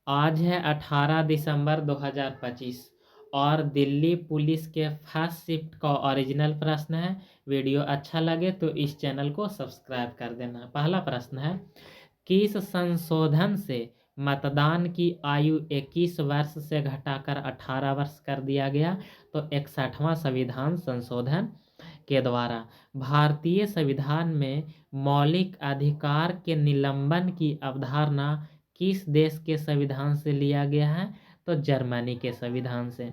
आज है 18 दिसंबर 2025 और दिल्ली पुलिस के फर्स्ट शिफ्ट का ओरिजिनल प्रश्न है। वीडियो अच्छा लगे तो इस चैनल को सब्सक्राइब कर देना। पहला प्रश्न है, किस संशोधन से मतदान की आयु 21 वर्ष से घटाकर 18 वर्ष कर दिया गया? तो 61वां संविधान संशोधन के द्वारा। भारतीय संविधान में मौलिक अधिकार के निलंबन की अवधारणा किस देश के संविधान से लिया गया है? तो जर्मनी के संविधान से।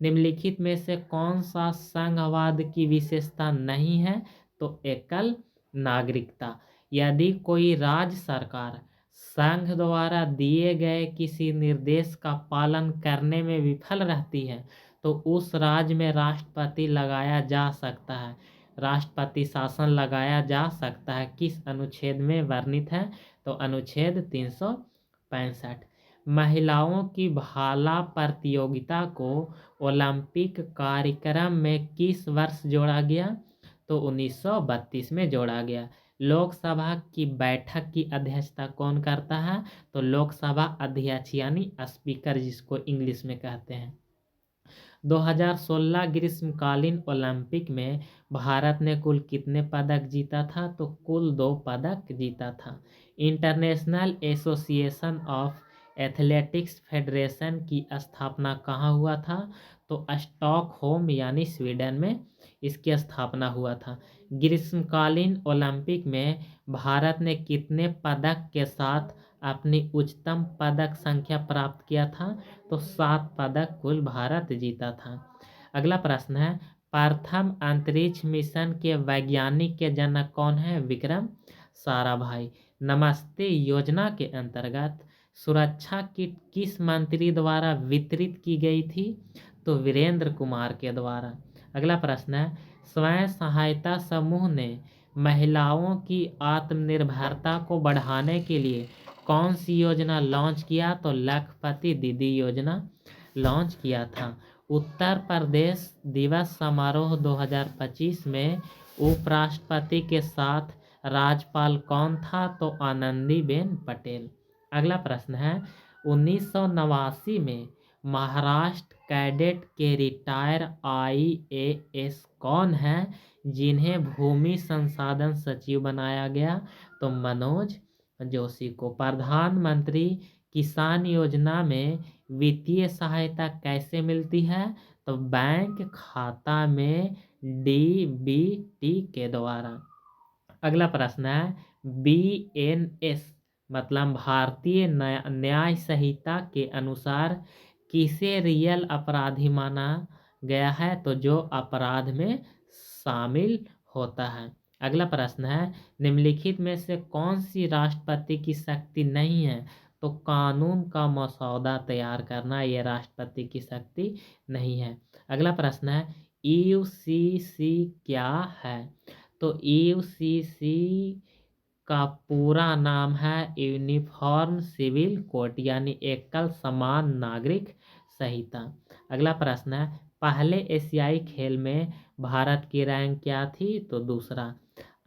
निम्नलिखित में से कौन सा संघवाद की विशेषता नहीं है? तो एकल नागरिकता। यदि कोई राज्य सरकार संघ द्वारा दिए गए किसी निर्देश का पालन करने में विफल रहती है तो उस राज्य में राष्ट्रपति लगाया जा सकता है। राष्ट्रपति शासन लगाया जा सकता है किस अनुच्छेद में वर्णित है? तो अनुच्छेद 365। महिलाओं की भाला प्रतियोगिता को ओलंपिक कार्यक्रम में किस वर्ष जोड़ा गया? तो 1932 में जोड़ा गया। लोकसभा की बैठक की अध्यक्षता कौन करता है? तो लोकसभा अध्यक्ष यानी स्पीकर, जिसको इंग्लिश में कहते हैं। 2016 ग्रीष्मकालीन ओलंपिक में भारत ने कुल कितने पदक जीता था? तो कुल 2 पदक जीता था। International association of athletics federation की स्थापना कहाँ हुआ था? तो स्टॉकहोम यानी स्वीडन में इसकी स्थापना हुआ था। ग्रीष्मकालीन ओलंपिक में भारत ने कितने पदक के साथ अपनी उच्चतम पदक संख्या प्राप्त किया था? तो 7 पदक कुल भारत जीता था। अगला प्रश्न है, प्रथम अंतरिक्ष मिशन के वैज्ञानिक के जनक कौन है? विक्रम साराभाई। नमस्ते योजना के अंतर्गत सुरक्षा किट किस मंत्री द्वारा वितरित की गई थी? तो वीरेंद्र कुमार के द्वारा। अगला प्रश्न है, स्वयं सहायता समूह ने महिलाओं की आत्मनिर्भरता को बढ़ाने के लिए कौन सी योजना लॉन्च किया? तो लखपति दीदी योजना लॉन्च किया था। उत्तर प्रदेश दिवस समारोह 2025 में उपराष्ट्रपति के साथ राज्यपाल कौन था? तो आनंदीबेन पटेल। अगला प्रश्न है, 1989 में महाराष्ट्र कैडेट के रिटायर IAS कौन हैं जिन्हें भूमि संसाधन सचिव बनाया गया? तो मनोज जोशी को। प्रधानमंत्री किसान योजना में वित्तीय सहायता कैसे मिलती है? तो बैंक खाता में DBT के द्वारा। अगला प्रश्न है, BNS मतलब भारतीय न्याय संहिता के अनुसार किसे रियल अपराधी माना गया है? तो जो अपराध में शामिल होता है। अगला प्रश्न है, निम्नलिखित में से कौन सी राष्ट्रपति की शक्ति नहीं है? तो कानून का मसौदा तैयार करना ये राष्ट्रपति की शक्ति नहीं है। अगला प्रश्न है, UCC क्या है? तो UCC का पूरा नाम है यूनिफॉर्म सिविल कोड यानी एकल समान नागरिक संहिता। अगला प्रश्न है, पहले एशियाई खेल में भारत की रैंक क्या थी? तो दूसरा।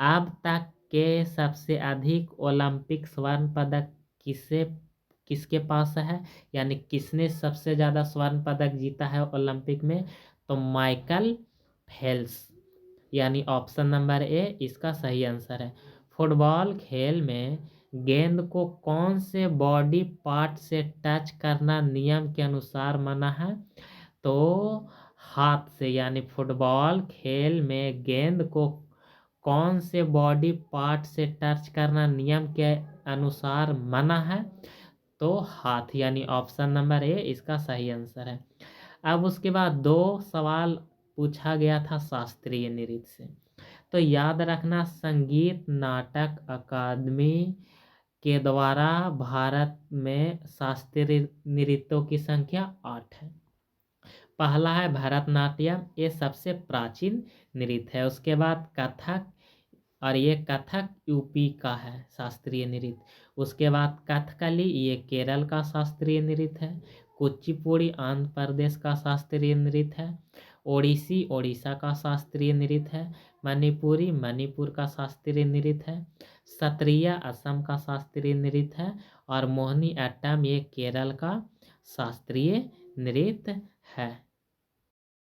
अब तक के सबसे अधिक ओलंपिक स्वर्ण पदक किसके पास है, यानी किसने सबसे ज़्यादा स्वर्ण पदक जीता है ओलंपिक में? तो माइकल फेल्प्स यानी ऑप्शन नंबर ए इसका सही आंसर है। फुटबॉल खेल में गेंद को कौन से बॉडी पार्ट से टच करना नियम के अनुसार मना है? तो हाथ से, यानी फुटबॉल खेल में गेंद को कौन से बॉडी पार्ट से टच करना नियम के अनुसार मना है? तो हाथ, यानी ऑप्शन नंबर ए इसका सही आंसर है। अब उसके बाद 2 सवाल पूछा गया था शास्त्रीय नृत्य से। तो याद रखना, संगीत नाटक अकादमी के द्वारा भारत में शास्त्रीय नृत्यों की संख्या 8 है। पहला है भरतनाट्यम, ये सबसे प्राचीन नृत्य है। उसके बाद कथक, और ये कथक यूपी का है शास्त्रीय नृत्य। उसके बाद कथकली, ये केरल का शास्त्रीय नृत्य है। कुचिपुड़ी आंध्र प्रदेश का शास्त्रीय नृत्य है। ओडिसी ओडिशा का शास्त्रीय नृत्य है। मणिपुरी मणिपुर का शास्त्रीय नृत्य है। सत्रिया असम का शास्त्रीय नृत्य है और मोहिनी अट्टम ये केरल का शास्त्रीय नृत्य है।